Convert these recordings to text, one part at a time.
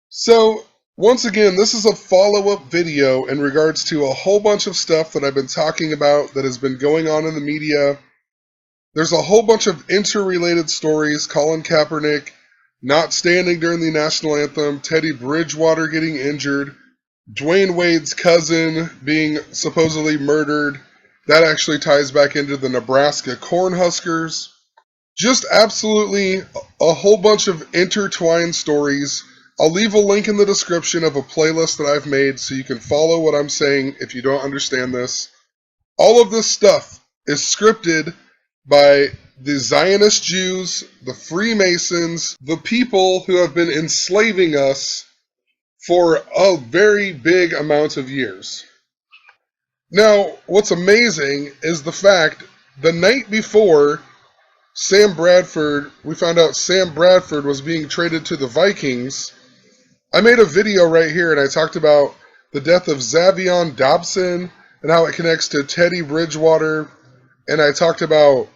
So, once again, this is a follow-up video in regards to a whole bunch of stuff that I've been talking about that has been going on in the media. There's a whole bunch of interrelated stories. Colin Kaepernick not standing during the national anthem, Teddy Bridgewater getting injured, Dwayne Wade's cousin being supposedly murdered. That actually ties back into the Nebraska Cornhuskers. Just absolutely a whole bunch of intertwined stories. I'll leave a link in the description of a playlist that I've made so you can follow what I'm saying if you don't understand this. All of this stuff is scripted by the Zionist Jews, the Freemasons, the people who have been enslaving us for a very big amount of years. Now, what's amazing is the fact the night before we found out Sam Bradford was being traded to the Vikings. I made a video right here and I talked about the death of Zavion Dobson and how it connects to Teddy Bridgewater. And I talked about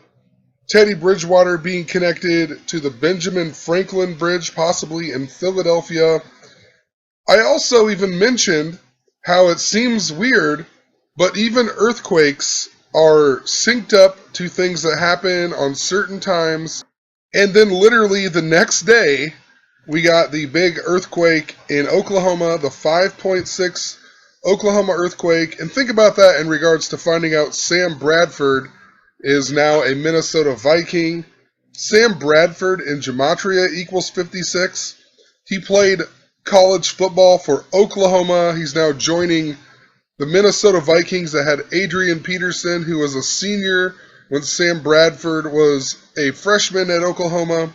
Teddy Bridgewater being connected to the Benjamin Franklin Bridge, possibly in Philadelphia. I also even mentioned how it seems weird, but even earthquakes are synced up to things that happen on certain times. And then literally the next day, we got the big earthquake in Oklahoma, the 5.6 Oklahoma earthquake. And think about that in regards to finding out Sam Bradford is now a Minnesota Viking. Sam Bradford in gematria equals 56. He played college football for Oklahoma. He's now joining the Minnesota Vikings that had Adrian Peterson, who was a senior when Sam Bradford was a freshman at Oklahoma.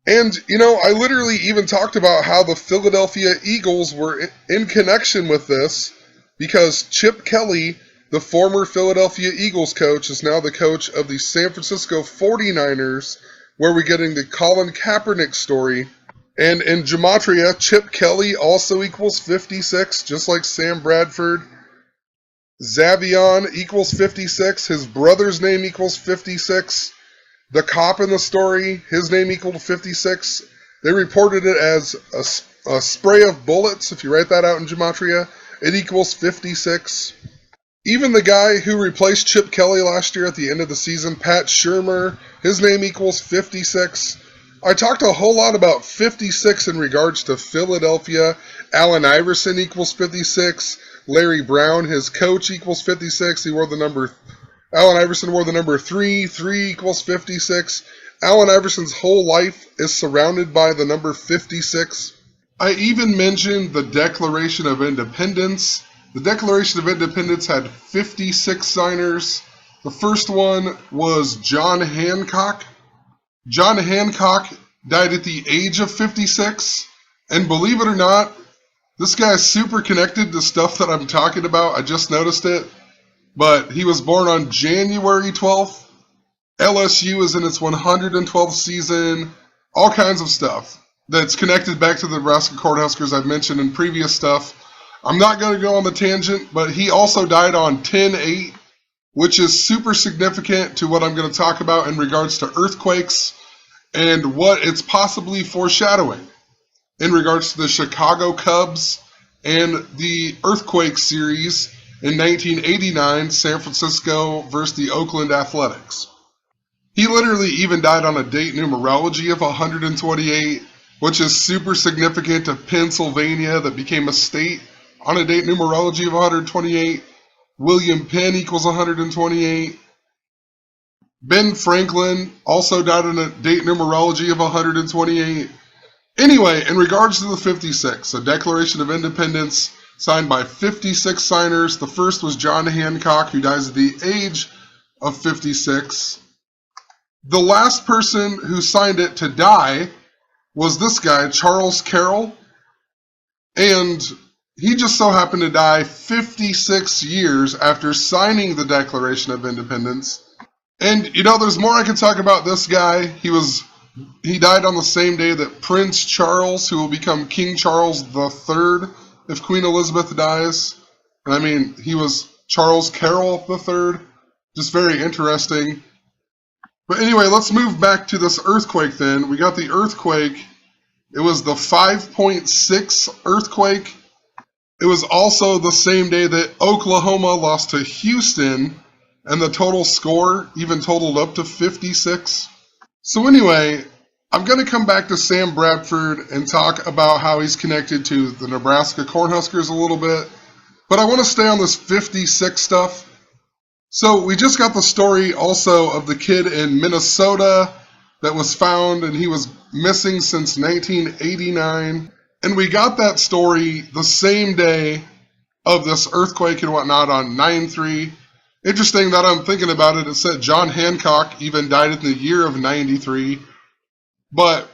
And, I literally even talked about how the Philadelphia Eagles were in connection with this because Chip Kelly, the former Philadelphia Eagles coach, is now the coach of the San Francisco 49ers, where we're getting the Colin Kaepernick story. And in gematria, Chip Kelly also equals 56, just like Sam Bradford. Zavion equals 56. His brother's name equals 56. The cop in the story, his name equaled 56. They reported it as a spray of bullets. If you write that out in gematria, it equals 56. Even the guy who replaced Chip Kelly last year at the end of the season, Pat Shurmur, his name equals 56. I talked a whole lot about 56 in regards to Philadelphia. Allen Iverson equals 56. Larry Brown, his coach, equals 56. Allen Iverson wore the number 3. 3 equals 56. Allen Iverson's whole life is surrounded by the number 56. I even mentioned the Declaration of Independence. The Declaration of Independence had 56 signers. The first one was John Hancock. John Hancock died at the age of 56, and believe it or not, this guy is super connected to stuff that I'm talking about. I just noticed it, but he was born on January 12th. LSU is in its 112th season, all kinds of stuff that's connected back to the Nebraska Cornhuskers I've mentioned in previous stuff. I'm not going to go on the tangent, but he also died on 10/8, which is super significant to what I'm going to talk about in regards to earthquakes and what it's possibly foreshadowing in regards to the Chicago Cubs and the earthquake series in 1989, San Francisco versus the Oakland Athletics. He literally even died on a date numerology of 128, which is super significant to Pennsylvania that became a state on a date numerology of 128. William Penn equals 128. Ben Franklin also died on a date numerology of 128. Anyway, in regards to the 56, a Declaration of Independence signed by 56 signers. The first was John Hancock, who dies at the age of 56. The last person who signed it to die was this guy, Charles Carroll. And he just so happened to die 56 years after signing the Declaration of Independence. And, there's more I can talk about this guy. He died on the same day that Prince Charles, who will become King Charles III if Queen Elizabeth dies. And he was Charles Carroll III. Just very interesting. But anyway, let's move back to this earthquake then. We got the earthquake It was the 5.6 earthquake. It was also the same day that Oklahoma lost to Houston, and the total score even totaled up to 56. So anyway, I'm going to come back to Sam Bradford and talk about how he's connected to the Nebraska Cornhuskers a little bit, but I want to stay on this 56 stuff. So we just got the story also of the kid in Minnesota that was found, and he was missing since 1989. And we got that story the same day of this earthquake and whatnot on 9/3. Interesting that I'm thinking about it. It said John Hancock even died in the year of 93. But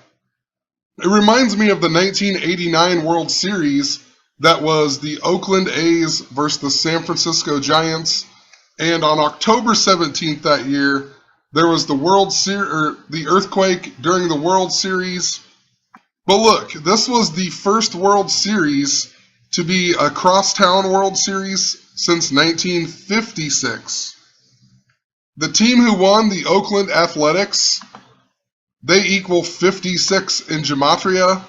it reminds me of the 1989 World Series that was the Oakland A's versus the San Francisco Giants. And on October 17th that year, there was the earthquake during the World Series. But look, this was the first World Series to be a crosstown World Series since 1956. The team who won, the Oakland Athletics, they equal 56 in gematria.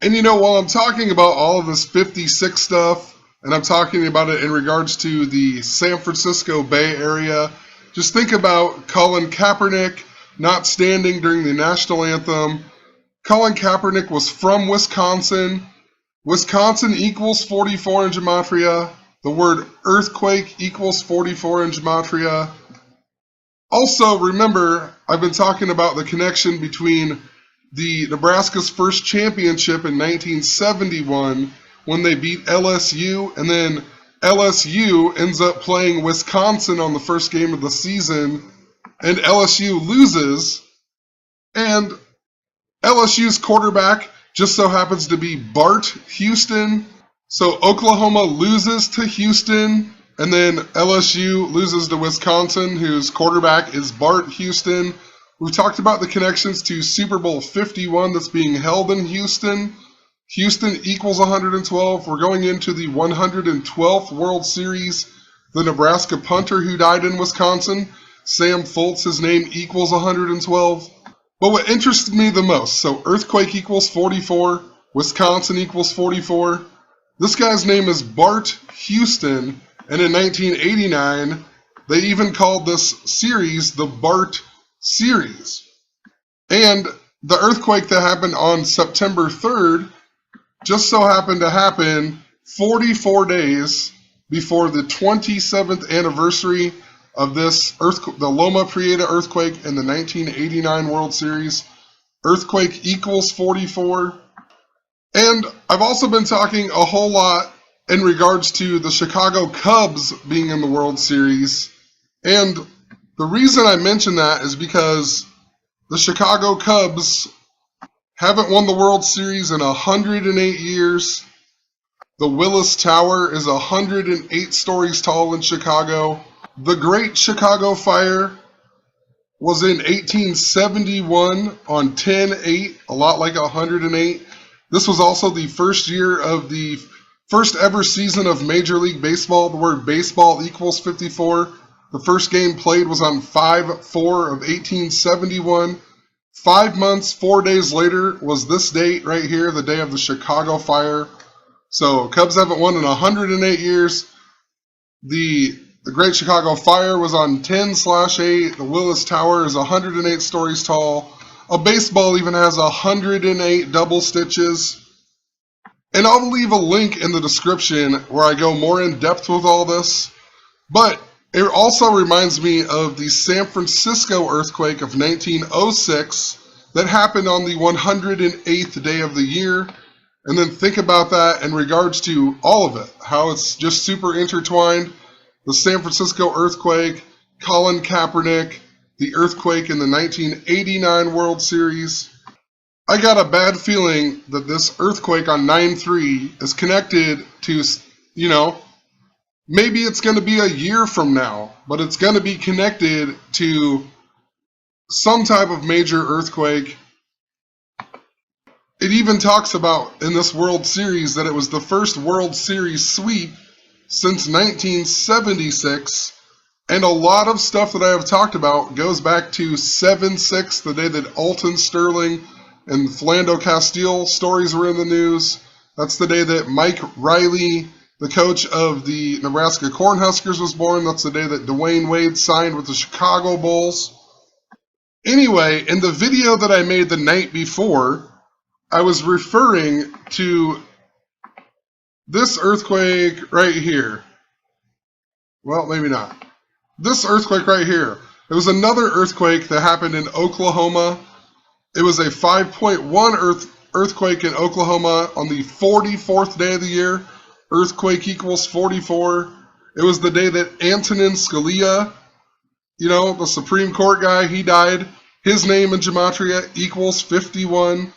And you know, while I'm talking about all of this 56 stuff, and I'm talking about it in regards to the San Francisco Bay Area, just think about Colin Kaepernick not standing during the national anthem. Colin Kaepernick was from Wisconsin. Wisconsin equals 44 in gematria. The word earthquake equals 44 in gematria. Also, remember, I've been talking about the connection between the Nebraska's first championship in 1971 when they beat LSU, and then LSU ends up playing Wisconsin on the first game of the season, and LSU loses, and LSU's quarterback just so happens to be Bart Houston. So Oklahoma loses to Houston, and then LSU loses to Wisconsin, whose quarterback is Bart Houston. We've talked about the connections to Super Bowl 51 that's being held in Houston. Houston equals 112. We're going into the 112th World Series. The Nebraska punter who died in Wisconsin, Sam Foltz, his name equals 112. But what interested me the most, so earthquake equals 44, Wisconsin equals 44. This guy's name is Bart Houston, and in 1989, they even called this series the Bart Series. And the earthquake that happened on September 3rd just so happened to happen 44 days before the 27th anniversary of this the Loma Prieta earthquake in the 1989 World Series. Earthquake equals 44. And I've also been talking a whole lot in regards to the Chicago Cubs being in the World Series. And the reason I mention that is because the Chicago Cubs haven't won the World Series in 108 years. The Willis Tower is 108 stories tall in Chicago. The Great Chicago Fire was in 1871 on 10/8, a lot like 108. This was also the first year of the first ever season of Major League Baseball. The word baseball equals 54. The first game played was on 5/4 of 1871. 5 months, 4 days later was this date right here, the day of the Chicago Fire. So Cubs haven't won in 108 years. The Great Chicago Fire was on 10/8. The Willis Tower is 108 stories tall. A baseball even has 108 double stitches. And I'll leave a link in the description where I go more in depth with all this. But it also reminds me of the San Francisco earthquake of 1906 that happened on the 108th day of the year. And then think about that in regards to all of it, how it's just super intertwined. The San Francisco earthquake, Colin Kaepernick, the earthquake in the 1989 World Series. I got a bad feeling that this earthquake on 9/3 is connected to, maybe it's going to be a year from now, but it's going to be connected to some type of major earthquake. It even talks about in this World Series that it was the first World Series sweep since 1976, and a lot of stuff that I have talked about goes back to 7-6, the day that Alton Sterling and Philando Castile stories were in the news. That's the day that Mike Riley, the coach of the Nebraska Cornhuskers, was born. That's the day that Dwayne Wade signed with the Chicago Bulls. Anyway, in the video that I made the night before, I was referring to this earthquake right here. Well, maybe not. This earthquake right here. It was another earthquake that happened in Oklahoma. It was a 5.1 earthquake in Oklahoma on the 44th day of the year. Earthquake equals 44. It was the day that Antonin Scalia, the Supreme Court guy, he died. His name in gematria equals 51.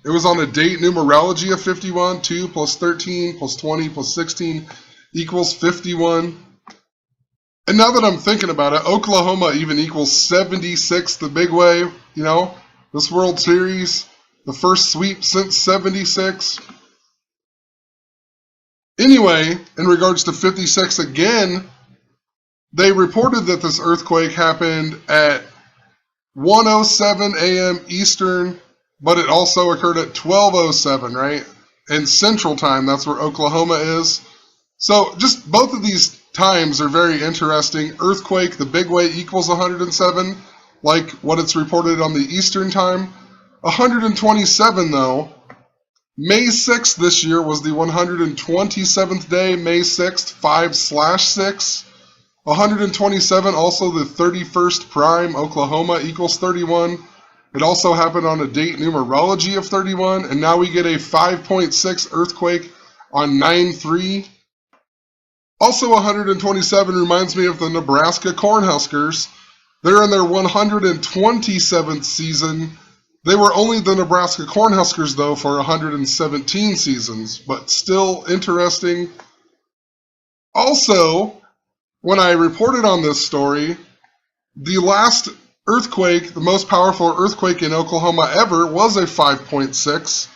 It was on a date numerology of 51. 2 plus 13 plus 20 plus 16 equals 51. And now that I'm thinking about it, Oklahoma even equals 76 the big way. This World Series, the first sweep since 76. Anyway, in regards to 56 again, they reported that this earthquake happened at 1:07 a.m. Eastern, but it also occurred at 12:07, right? And Central Time, that's where Oklahoma is. So just both of these times are very interesting. Earthquake, the big way, equals 107, like what it's reported on the Eastern Time. 127, though. May 6th this year was the 127th day, May 6th, 5/6. 127, also the 31st prime, Oklahoma equals 31. It also happened on a date numerology of 31, and now we get a 5.6 earthquake on 9/3. Also 127 reminds me of the Nebraska Cornhuskers. They're in their 127th season. They were only the Nebraska Cornhuskers, though, for 117 seasons, but still interesting. Also, when I reported on this story, the last earthquake, the most powerful earthquake in Oklahoma ever, was a 5.6.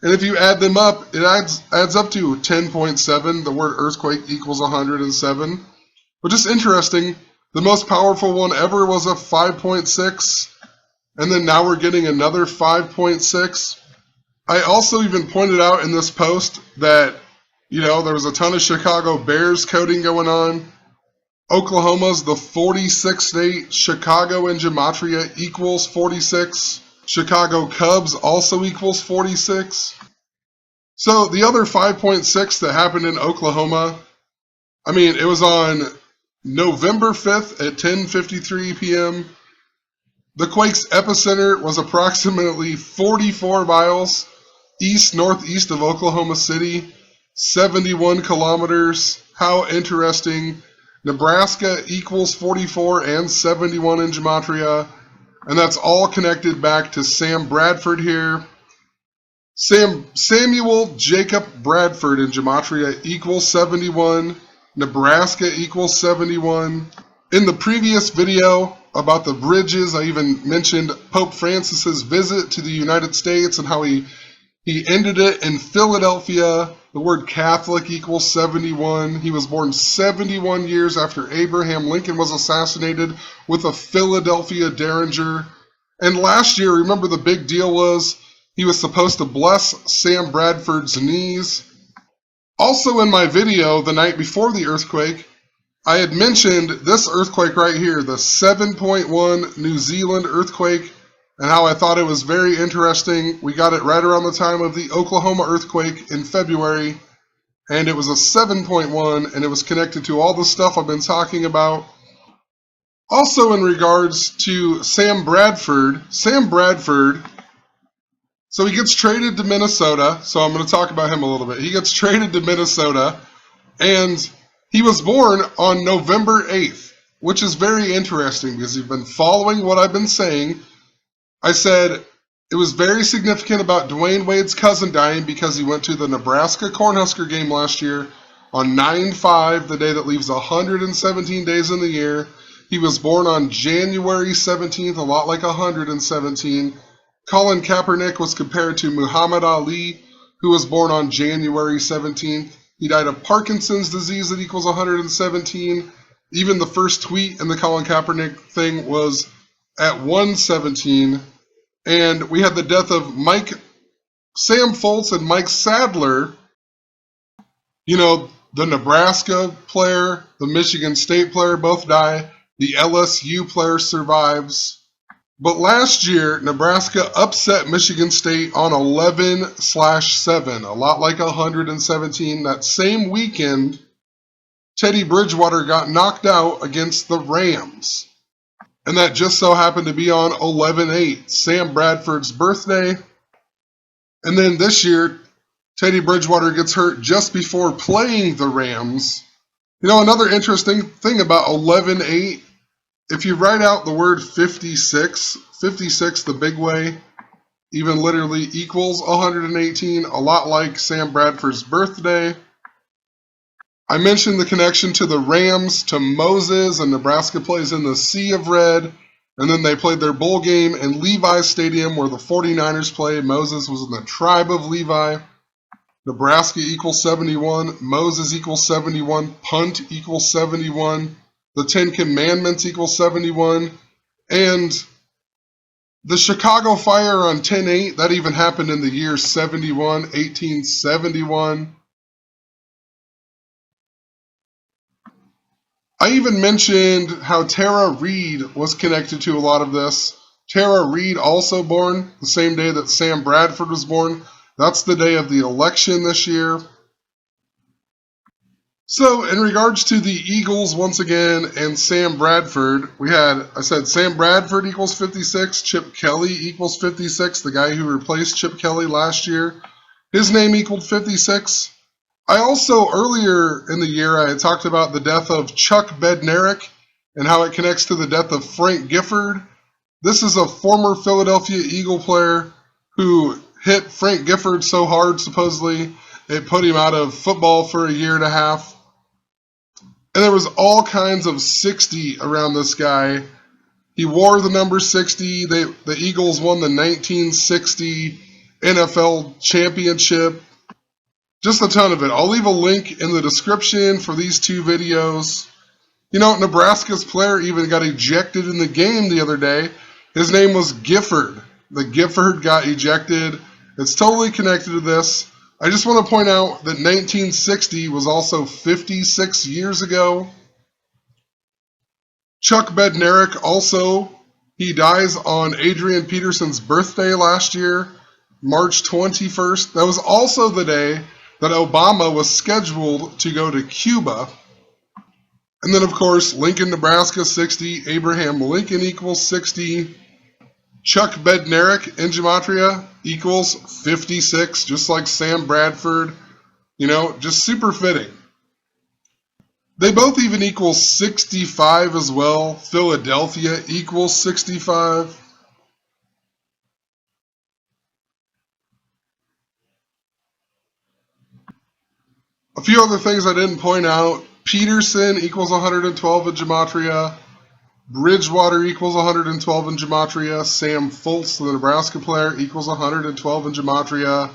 And if you add them up, it adds up to 10.7. The word earthquake equals 107. But just interesting, the most powerful one ever was a 5.6. And then now we're getting another 5.6. I also even pointed out in this post that, there was a ton of Chicago Bears coding going on. Oklahoma's the 46th state. Chicago in gematria equals 46. Chicago Cubs also equals 46. So the other 5.6 that happened in Oklahoma, it was on November 5th at 10:53 p.m. The quake's epicenter was approximately 44 miles east-northeast of Oklahoma City, 71 kilometers. How interesting. Nebraska equals 44 and 71 in gematria, and that's all connected back to Sam Bradford here. Samuel Jacob Bradford in gematria equals 71. Nebraska equals 71. In the previous video about the bridges, I even mentioned Pope Francis's visit to the United States and how he ended it in Philadelphia. The word Catholic equals 71. He was born 71 years after Abraham Lincoln was assassinated with a Philadelphia Derringer. And last year, remember the big deal was he was supposed to bless Sam Bradford's knees. Also in my video the night before the earthquake, I had mentioned this earthquake right here, the 7.1 New Zealand earthquake, and how I thought it was very interesting. We got it right around the time of the Oklahoma earthquake in February, and it was a 7.1, and it was connected to all the stuff I've been talking about. Also in regards to Sam Bradford, so he gets traded to Minnesota, so I'm going to talk about him a little bit. He gets traded to Minnesota, and he was born on November 8th, which is very interesting because you've been following what I've been saying. I said it was very significant about Dwayne Wade's cousin dying because he went to the Nebraska Cornhusker game last year on 9/5, the day that leaves 117 days in the year. He was born on January 17th, a lot like 117. Colin Kaepernick was compared to Muhammad Ali, who was born on January 17th. He died of Parkinson's disease that equals 117. Even the first tweet in the Colin Kaepernick thing was at 117. And we had the death of Sam Foltz and Mike Sadler. You know, the Nebraska player, the Michigan State player both die. The LSU player survives. But last year, Nebraska upset Michigan State on 11/7, a lot like 117. That same weekend, Teddy Bridgewater got knocked out against the Rams. And that just so happened to be on 11/8, Sam Bradford's birthday. And then this year, Teddy Bridgewater gets hurt just before playing the Rams. You know, another interesting thing about 11/8, if you write out the word 56, 56 the big way, even literally equals 118, a lot like Sam Bradford's birthday. I mentioned the connection to the Rams, to Moses, and Nebraska plays in the Sea of Red. And then they played their bowl game in Levi Stadium where the 49ers play. Moses was in the tribe of Levi. Nebraska equals 71. Moses equals 71. Punt equals 71. The Ten Commandments equals 71. And the Chicago Fire on 10/8, that even happened in the year 71, 1871. I even mentioned how Tara Reid was connected to a lot of this. Tara Reid also born the same day that Sam Bradford was born. That's the day of the election this year. So in regards to the Eagles once again and Sam Bradford, I said Sam Bradford equals 56, Chip Kelly equals 56, the guy who replaced Chip Kelly last year. His name equaled 56. I also, earlier in the year, I had talked about the death of Chuck Bednarik and how it connects to the death of Frank Gifford. This is a former Philadelphia Eagle player who hit Frank Gifford so hard, supposedly, it put him out of football for a year and a half. And there was all kinds of 60 around this guy. He wore the number 60. The Eagles won the 1960 NFL championship. Just a ton of it. I'll leave a link in the description for these two videos. You know, Nebraska's player even got ejected in the game the other day. His name was Gifford. The Gifford got ejected. It's totally connected to this. I just want to point out that 1960 was also 56 years ago. Chuck Bednarik also, he dies on Adrian Peterson's birthday last year, March 21st. That was also the day that Obama was scheduled to go to Cuba. And then, of course, Lincoln, Nebraska, 60. Abraham Lincoln equals 60. Chuck Bednarik in Gematria equals 56, just like Sam Bradford. You know, just super fitting. They both even equal 65 as well. Philadelphia equals 65. A few other things I didn't point out. Peterson equals 112 in Gematria. Bridgewater equals 112 in Gematria. Sam Foltz, the Nebraska player, equals 112 in Gematria.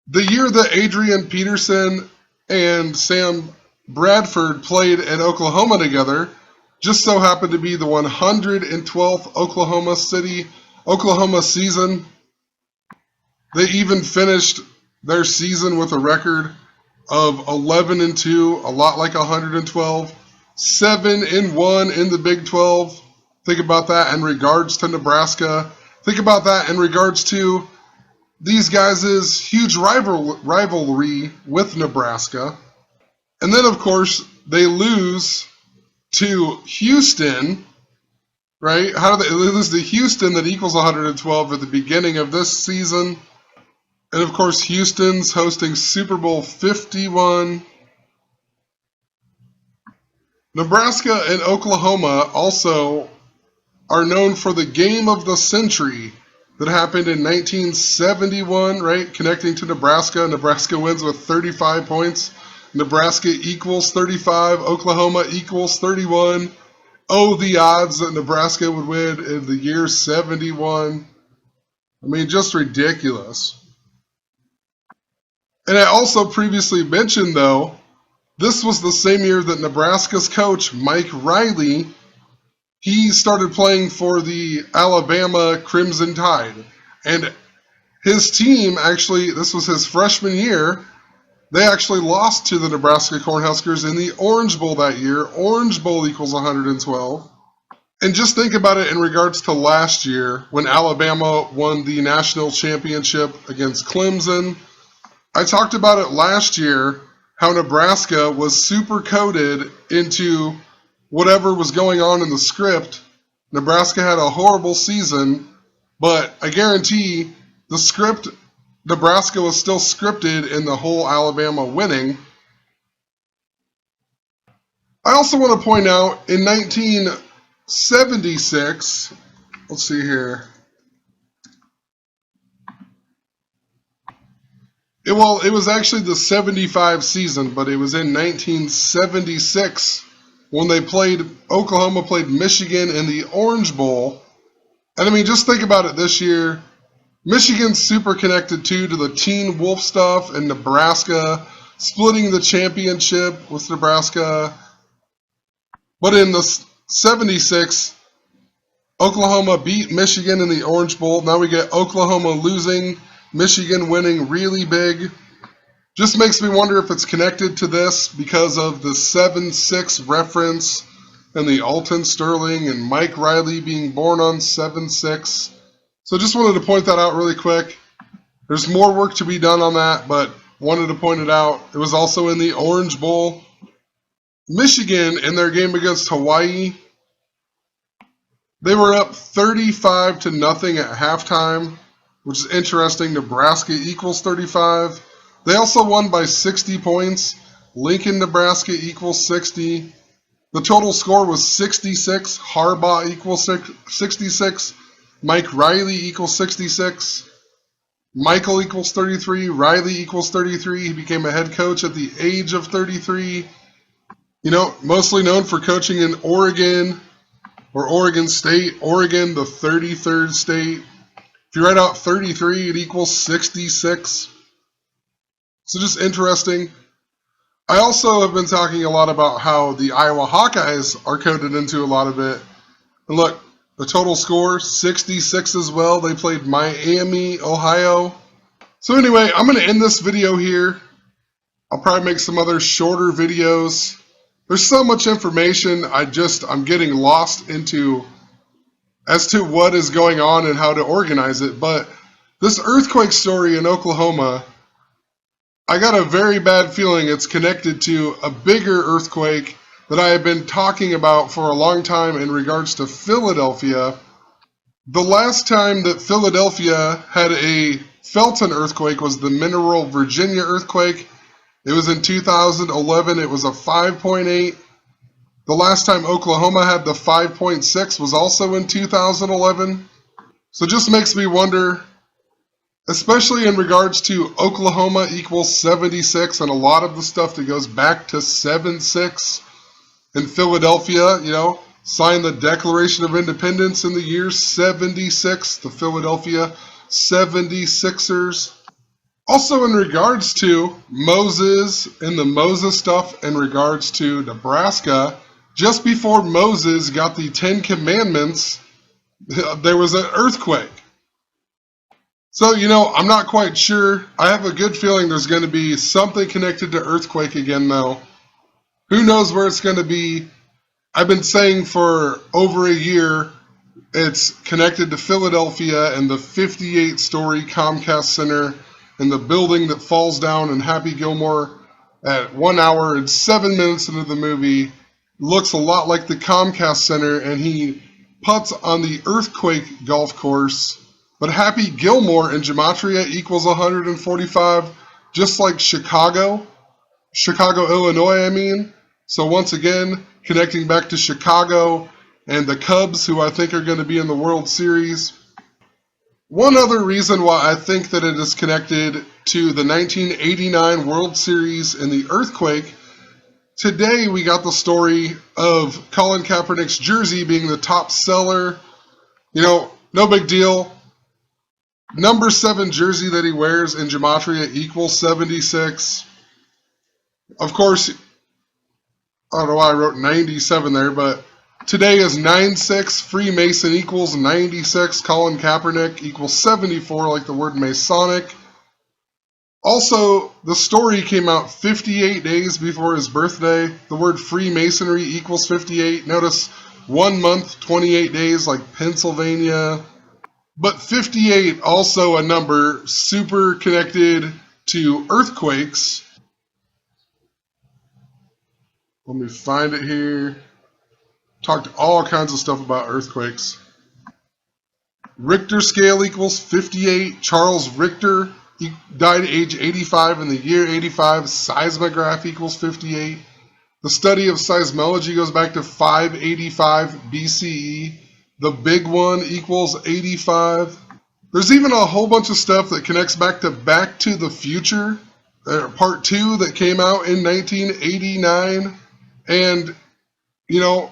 The year that Adrian Peterson and Sam Bradford played in Oklahoma together just so happened to be the 112th Oklahoma season. They even finished their season with a record of 11-2, a lot like 112, 7-1 in the Big 12. Think about that in regards to Nebraska. Think about that in regards to these guys' huge rivalry with Nebraska. And then, of course, they lose to Houston, right? How do they lose to Houston that equals 112 at the beginning of this season? And, of course, Houston's hosting Super Bowl 51. Nebraska and Oklahoma also are known for the game of the century that happened in 1971, right? Connecting to Nebraska. Nebraska wins with 35 points. Nebraska equals 35. Oklahoma equals 31. Oh, the odds that Nebraska would win in the year 71. I mean, just ridiculous. And I also previously mentioned, though, this was the same year that Nebraska's coach, Mike Riley, he started playing for the Alabama Crimson Tide. And his team, actually, this was his freshman year, they actually lost to the Nebraska Cornhuskers in the Orange Bowl that year. Orange Bowl equals 112. And just think about it in regards to last year when Alabama won the national championship against Clemson. I talked about it last year, how Nebraska was super coded into whatever was going on in the script. Nebraska had a horrible season, but I guarantee the script, Nebraska was still scripted in the whole Alabama winning. I also want to point out in 1976, let's see here. It was actually the 75 season, but it was in 1976 when Oklahoma played Michigan in the Orange Bowl. And I mean, just think about it this year. Michigan's super connected too to the Teen Wolf stuff, and Nebraska splitting the championship with Nebraska. But in the 76, Oklahoma beat Michigan in the Orange Bowl. Now we get Oklahoma losing, Michigan winning really big. Just makes me wonder if it's connected to this because of the 7-6 reference and the Alton Sterling and Mike Riley being born on 7-6. So just wanted to point that out really quick. There's more work to be done on that, but wanted to point it out. It was also in the Orange Bowl. Michigan, in their game against Hawaii, they were up 35-0 at halftime, which is interesting. Nebraska equals 35. They also won by 60 points. Lincoln, Nebraska equals 60. The total score was 66. Harbaugh equals 66. Mike Riley equals 66. Michael equals 33. Riley equals 33. He became a head coach at the age of 33. You know, mostly known for coaching in Oregon or Oregon State. Oregon, the 33rd state. If you write out 33, it equals 66. So just interesting. I also have been talking a lot about how the Iowa Hawkeyes are coded into a lot of it. And look, the total score, 66 as well. They played Miami, Ohio. So anyway, I'm going to end this video here. I'll probably make some other shorter videos. There's so much information, I'm getting lost into as to what is going on and how to organize it. But this earthquake story in Oklahoma, I got a very bad feeling it's connected to a bigger earthquake that I have been talking about for a long time in regards to Philadelphia. The last time that Philadelphia had felt an earthquake was the Mineral, Virginia earthquake. It was in 2011. It was a 5.8. The last time Oklahoma had the 5.6 was also in 2011. So it just makes me wonder, especially in regards to Oklahoma equals 76 and a lot of the stuff that goes back to 7-6. In Philadelphia, signed the Declaration of Independence in the year 76, the Philadelphia 76ers. Also in regards to Moses and the Moses stuff in regards to Nebraska, just before Moses got the 10 Commandments, there was an earthquake. So, I'm not quite sure. I have a good feeling there's going to be something connected to earthquake again, though. Who knows where it's going to be? I've been saying for over a year it's connected to Philadelphia and the 58-story Comcast Center and the building that falls down, and Happy Gilmore at 1 hour and 7 minutes into the movie looks a lot like the Comcast Center, and he putts on the earthquake golf course. But Happy Gilmore in Gematria equals 145, just like Chicago, Illinois, So once again, connecting back to Chicago and the Cubs, who I think are going to be in the World Series. One other reason why I think that it is connected to the 1989 World Series and the earthquake, today we got the story of Colin Kaepernick's jersey being the top seller. No big deal. Number 7 jersey that he wears in Gematria equals 76. Of course, I don't know why I wrote 97 there, but Today is 9-6. Freemason equals 96. Colin Kaepernick equals 74, like the word Masonic. Also, the story came out 58 days before his birthday. The word Freemasonry equals 58. Notice 1 month, 28 days, like Pennsylvania. But 58, also a number super connected to earthquakes. Let me find it here. Talked all kinds of stuff about earthquakes. Richter scale equals 58. Charles Richter died at age 85 in the year 85. Seismograph equals 58. The study of seismology goes back to 585 BCE. The big one equals 85. There's even a whole bunch of stuff that connects back to the Future, Part 2 that came out in 1989. And, you know,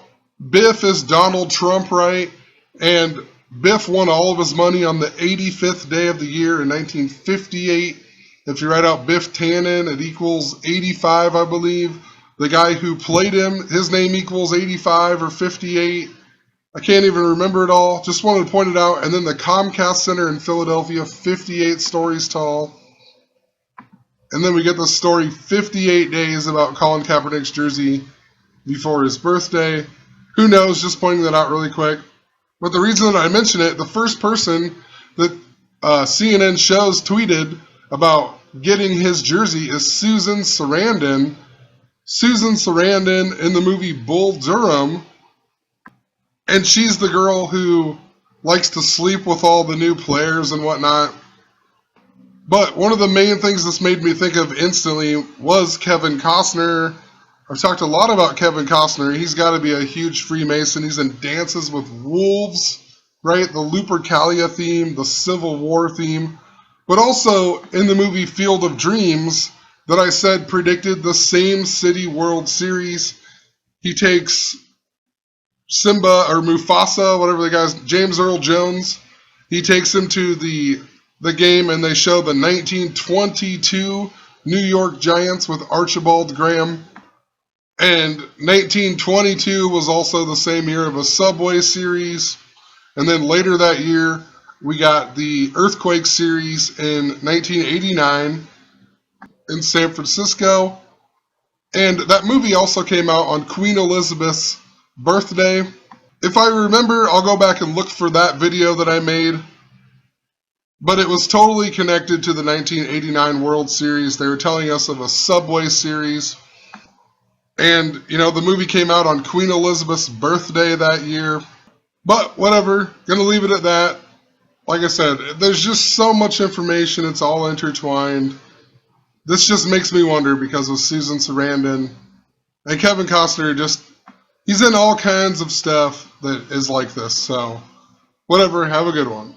Biff is Donald Trump, right? And Biff won all of his money on the 85th day of the year in 1958. If you write out Biff Tannen, it equals 85, I believe. The guy who played him, his name equals 85 or 58. I can't even remember it all. Just wanted to point it out. And then the Comcast Center in Philadelphia, 58 stories tall. And then we get the story 58 days about Colin Kaepernick's jersey before his birthday. Who knows? Just pointing that out really quick. But the reason that I mention it, the first person that CNN shows tweeted about getting his jersey is Susan Sarandon. Susan Sarandon in the movie Bull Durham. And she's the girl who likes to sleep with all the new players and whatnot. But one of the main things this made me think of instantly was Kevin Costner. I've talked a lot about Kevin Costner. He's got to be a huge Freemason. He's in Dances with Wolves, right? The Lupercalia theme, the Civil War theme. But also in the movie Field of Dreams that I said predicted the same City World Series. He takes Simba or Mufasa, whatever the guy's, James Earl Jones. He takes him to the game and they show the 1922 New York Giants with Archibald Graham. And 1922 was also the same year of a Subway series. And then later that year, we got the Earthquake series in 1989 in San Francisco. And that movie also came out on Queen Elizabeth's birthday. If I remember, I'll go back and look for that video that I made. But it was totally connected to the 1989 World Series. They were telling us of a Subway series. And, you know, the movie came out on Queen Elizabeth's birthday that year. But whatever, gonna leave it at that. Like I said, there's just so much information, it's all intertwined. This just makes me wonder because of Susan Sarandon. And Kevin Costner, he's in all kinds of stuff that is like this. So, whatever, have a good one.